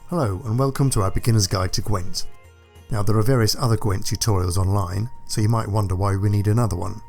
Hello and welcome to our beginner's guide to Gwent. Now there are various other Gwent tutorials online, so you might wonder why we need another one.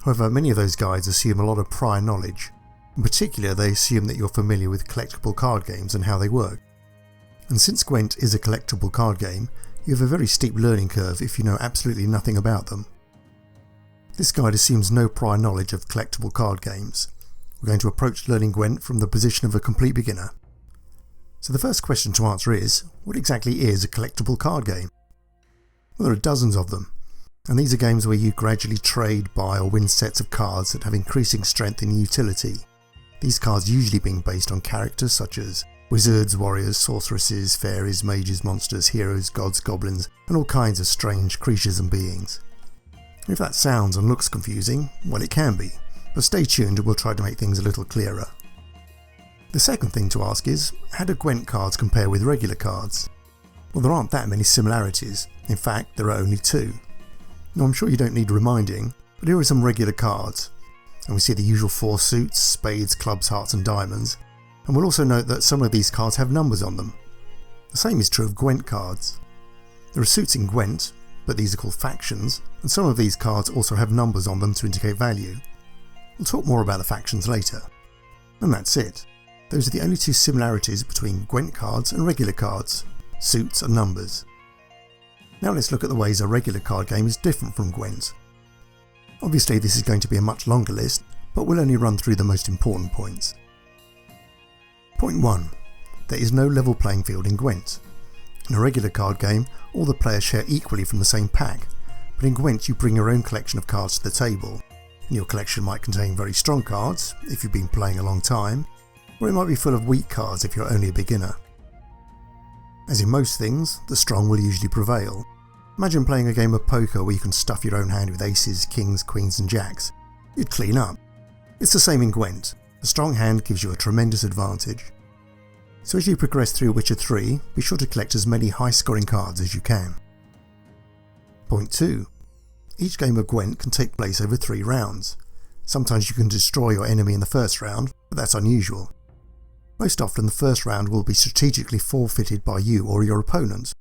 However, many of those guides assume a lot of prior knowledge. In particular, they assume that you're familiar with collectible card games and how they work. And since Gwent is a collectible card game, you have a very steep learning curve if you know absolutely nothing about them. This guide assumes no prior knowledge of collectible card games. We're going to approach learning Gwent from the position of a complete beginner. So the first question to answer is, what exactly is a collectible card game? Well, there are dozens of them, and these are games where you gradually trade, buy or win sets of cards that have increasing strength and utility. These cards usually being based on characters such as wizards, warriors, sorceresses, fairies, mages, monsters, heroes, gods, goblins, and all kinds of strange creatures and beings. If that sounds and looks confusing, well it can be, but stay tuned and we'll try to make things a little clearer. The second thing to ask is, how do Gwent cards compare with regular cards? Well, there aren't that many similarities. In fact, there are only two. Now, I'm sure you don't need reminding, but here are some regular cards. And we see the usual four suits, spades, clubs, hearts and diamonds. And we'll also note that some of these cards have numbers on them. The same is true of Gwent cards. There are suits in Gwent, but these are called factions, and some of these cards also have numbers on them to indicate value. We'll talk more about the factions later. And that's it. Those are the only two similarities between Gwent cards and regular cards, suits and numbers. Now let's look at the ways a regular card game is different from Gwent. Obviously this is going to be a much longer list, but we'll only run through the most important points. Point 1. There is no level playing field in Gwent. In a regular card game, all the players share equally from the same pack, but in Gwent you bring your own collection of cards to the table, and your collection might contain very strong cards, if you've been playing a long time, or it might be full of weak cards if you're only a beginner. As in most things, the strong will usually prevail. Imagine playing a game of poker where you can stuff your own hand with aces, kings, queens and jacks. You'd clean up. It's the same in Gwent. A strong hand gives you a tremendous advantage. So as you progress through Witcher 3, be sure to collect as many high scoring cards as you can. Point 2. Each game of Gwent can take place over 3 rounds. Sometimes you can destroy your enemy in the first round, but that's unusual. Most often the first round will be strategically forfeited by you or your opponent,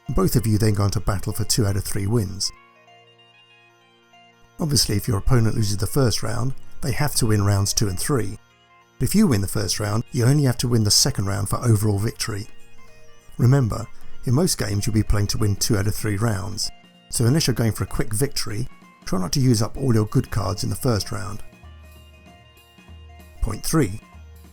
and both of you then go into battle for 2 out of 3 wins. Obviously if your opponent loses the first round, they have to win rounds 2 and 3, but if you win the first round, you only have to win the second round for overall victory. Remember, in most games you'll be playing to win 2 out of 3 rounds, so unless you're going for a quick victory, try not to use up all your good cards in the first round. Point 3.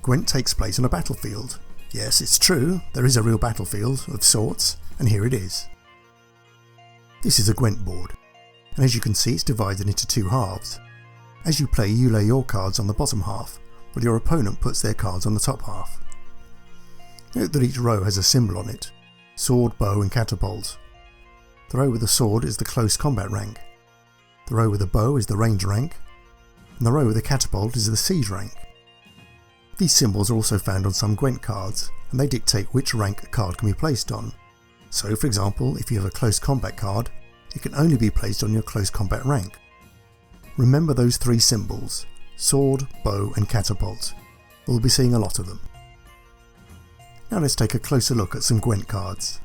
Gwent takes place on a battlefield. Yes, it's true, there is a real battlefield of sorts, and here it is. This is a Gwent board, and as you can see it's divided into 2 halves. As you play you lay your cards on the bottom half, while your opponent puts their cards on the top half. Note that each row has a symbol on it: sword, bow and catapult. The row with the sword is the close combat rank, the row with the bow is the range rank, and the row with the catapult is the siege rank. These symbols are also found on some Gwent cards, and they dictate which rank a card can be placed on. So for example, if you have a close combat card, it can only be placed on your close combat rank. Remember those 3 symbols: sword, bow and catapult. We'll be seeing a lot of them. Now let's take a closer look at some Gwent cards.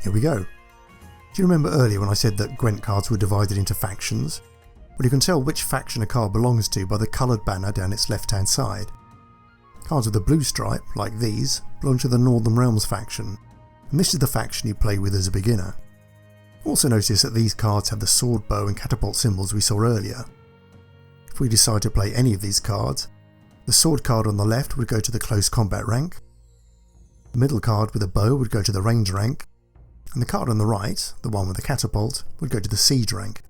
Here we go. Do you remember earlier when I said that Gwent cards were divided into factions? Well, you can tell which faction a card belongs to by the coloured banner down its left hand side. Cards with a blue stripe, like these, belong to the Northern Realms faction, and this is the faction you play with as a beginner. Also notice that these cards have the sword, bow and catapult symbols we saw earlier. If we decide to play any of these cards, the sword card on the left would go to the close combat rank, the middle card with a bow would go to the range rank, and the card on the right, the one with the catapult, would go to the siege rank.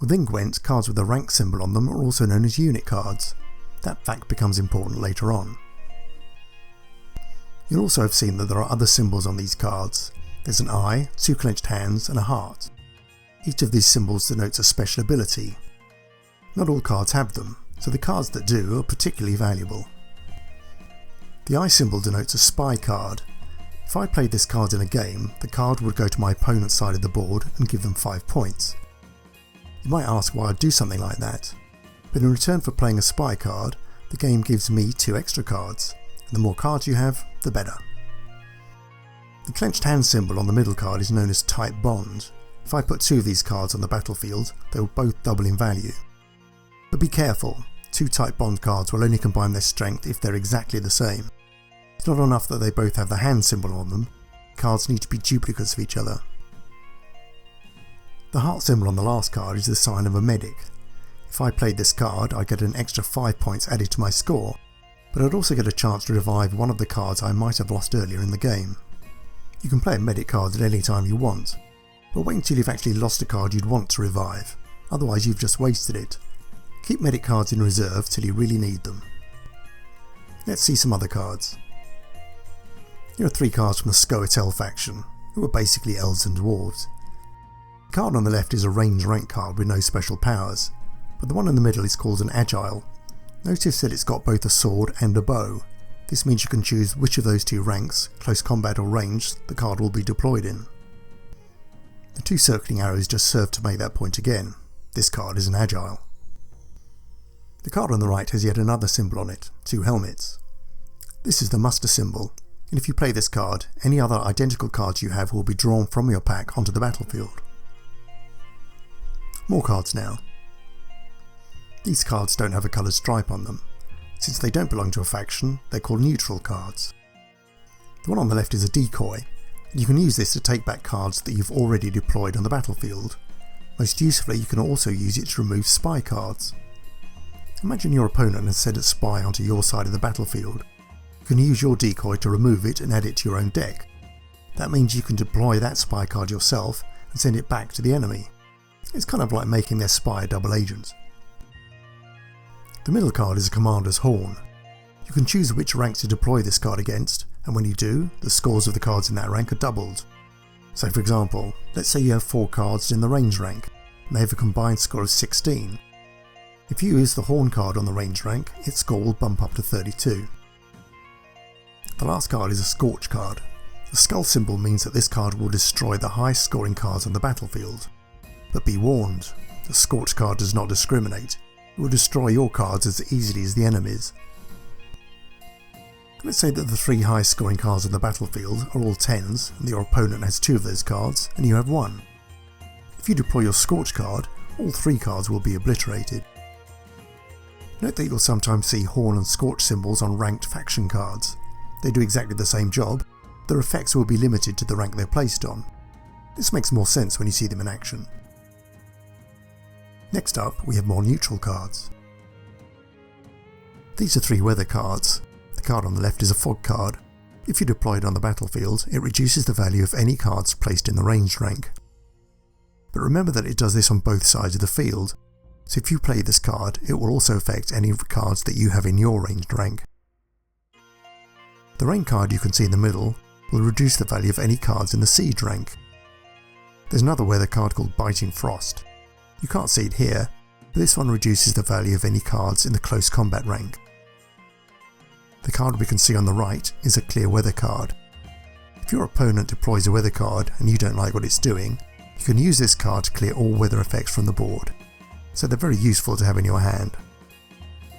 Within Gwent, cards with the rank symbol on them are also known as unit cards. That fact becomes important later on. You'll also have seen that there are other symbols on these cards. There's an eye, 2 clenched hands and a heart. Each of these symbols denotes a special ability. Not all cards have them, so the cards that do are particularly valuable. The eye symbol denotes a spy card. If I played this card in a game, the card would go to my opponent's side of the board and give them 5 points. You might ask why I'd do something like that, but in return for playing a spy card, the game gives me 2 extra cards, and the more cards you have, the better. The clenched hand symbol on the middle card is known as Type Bond. If I put two of these cards on the battlefield, they will both double in value. But be careful, two Type Bond cards will only combine their strength if they're exactly the same. It's not enough that they both have the hand symbol on them, cards need to be duplicates of each other. The heart symbol on the last card is the sign of a medic. If I played this card, I'd get an extra 5 points added to my score, but I'd also get a chance to revive one of the cards I might have lost earlier in the game. You can play a medic card at any time you want, but wait until you've actually lost a card you'd want to revive, otherwise you've just wasted it. Keep medic cards in reserve till you really need them. Let's see some other cards. Here are 3 cards from the Scoia'tael faction, who are basically elves and dwarves. The card on the left is a range rank card with no special powers, but the one in the middle is called an Agile. Notice that it's got both a sword and a bow. This means you can choose which of those 2 ranks, close combat or range, the card will be deployed in. The 2 circling arrows just serve to make that point again. This card is an Agile. The card on the right has yet another symbol on it, 2 helmets. This is the muster symbol, and if you play this card, any other identical cards you have will be drawn from your pack onto the battlefield. More cards now. These cards don't have a coloured stripe on them. Since they don't belong to a faction, they're called neutral cards. The one on the left is a decoy, and you can use this to take back cards that you've already deployed on the battlefield. Most usefully, you can also use it to remove spy cards. Imagine your opponent has set a spy onto your side of the battlefield. You can use your decoy to remove it and add it to your own deck. That means you can deploy that spy card yourself and send it back to the enemy. It's kind of like making their spy a double agent. The middle card is a commander's horn. You can choose which rank to deploy this card against, and when you do, the scores of the cards in that rank are doubled. So for example, let's say you have 4 cards in the range rank, and they have a combined score of 16. If you use the horn card on the range rank, its score will bump up to 32. The last card is a Scorch card. The skull symbol means that this card will destroy the highest scoring cards on the battlefield. But be warned, the Scorch card does not discriminate. It will destroy your cards as easily as the enemy's. Let's say that the 3 highest scoring cards on the battlefield are all 10s, and your opponent has 2 of those cards, and you have 1. If you deploy your Scorch card, all 3 cards will be obliterated. Note that you'll sometimes see horn and Scorch symbols on ranked faction cards. They do exactly the same job, their effects will be limited to the rank they're placed on. This makes more sense when you see them in action. Next up, we have more neutral cards. These are 3 weather cards. The card on the left is a fog card. If you deploy it on the battlefield, it reduces the value of any cards placed in the ranged rank. But remember that it does this on both sides of the field, so if you play this card, it will also affect any cards that you have in your ranged rank. The rain card you can see in the middle will reduce the value of any cards in the siege rank. There's another weather card called Biting Frost. You can't see it here, but this one reduces the value of any cards in the close combat rank. The card we can see on the right is a clear weather card. If your opponent deploys a weather card and you don't like what it's doing, you can use this card to clear all weather effects from the board. So they're very useful to have in your hand.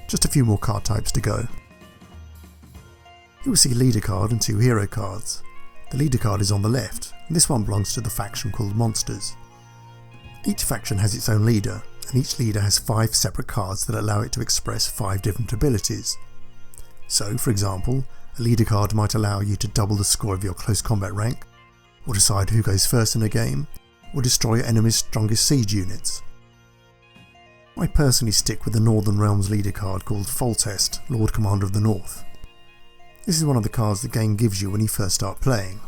Just a few more card types to go. You will see leader card and 2 hero cards. The leader card is on the left, and this one belongs to the faction called Monsters. Each faction has its own leader, and each leader has 5 separate cards that allow it to express 5 different abilities. So, for example, a leader card might allow you to double the score of your close combat rank, or decide who goes first in a game, or destroy your enemy's strongest siege units. I personally stick with the Northern Realms leader card called Foltest, Lord Commander of the North. This is one of the cards the game gives you when you first start playing,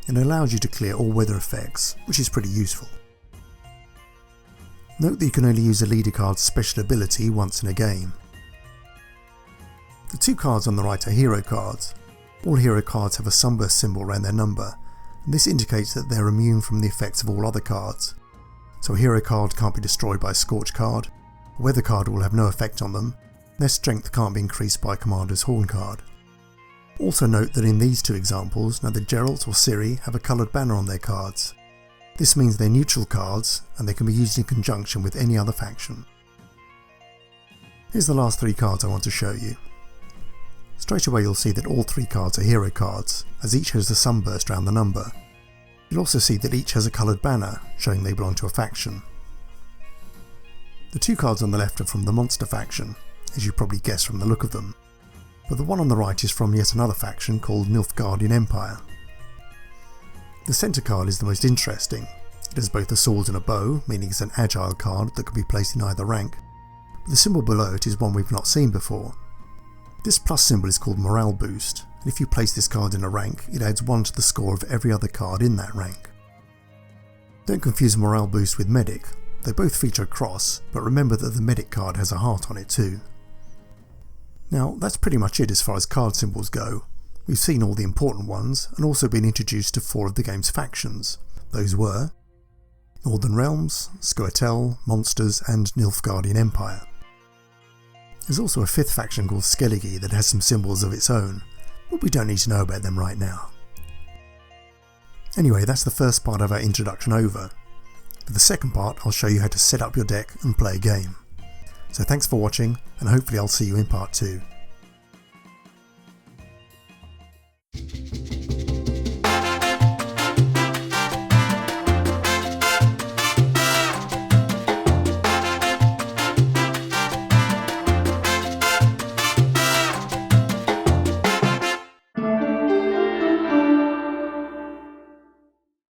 and it allows you to clear all weather effects, which is pretty useful. Note that you can only use a leader card's special ability once in a game. The 2 cards on the right are hero cards. All hero cards have a sunburst symbol around their number, and this indicates that they're immune from the effects of all other cards. So a hero card can't be destroyed by a Scorch card, a weather card will have no effect on them, and their strength can't be increased by a commander's horn card. Also note that in these 2 examples, neither Geralt or Ciri have a coloured banner on their cards. This means they're neutral cards, and they can be used in conjunction with any other faction. Here's the last 3 cards I want to show you. Straight away you'll see that all 3 cards are hero cards, as each has a sunburst around the number. You'll also see that each has a coloured banner, showing they belong to a faction. The 2 cards on the left are from the monster faction, as you probably guessed from the look of them, but the one on the right is from yet another faction called Nilfgaardian Empire. The centre card is the most interesting. It has both a sword and a bow, meaning it's an agile card that can be placed in either rank, but the symbol below it is one we've not seen before. This plus symbol is called Morale Boost, and if you place this card in a rank, it adds 1 to the score of every other card in that rank. Don't confuse Morale Boost with Medic. They both feature a cross, but remember that the Medic card has a heart on it too. Now that's pretty much it as far as card symbols go. We've seen all the important ones and also been introduced to 4 of the game's factions. Those were Northern Realms, Scoia'tael, Monsters and Nilfgaardian Empire. There's also a 5th faction called Skellige that has some symbols of its own, but we don't need to know about them right now. Anyway, that's the first part of our introduction over. For the second part, I'll show you how to set up your deck and play a game. So thanks for watching, and hopefully I'll see you in part 2.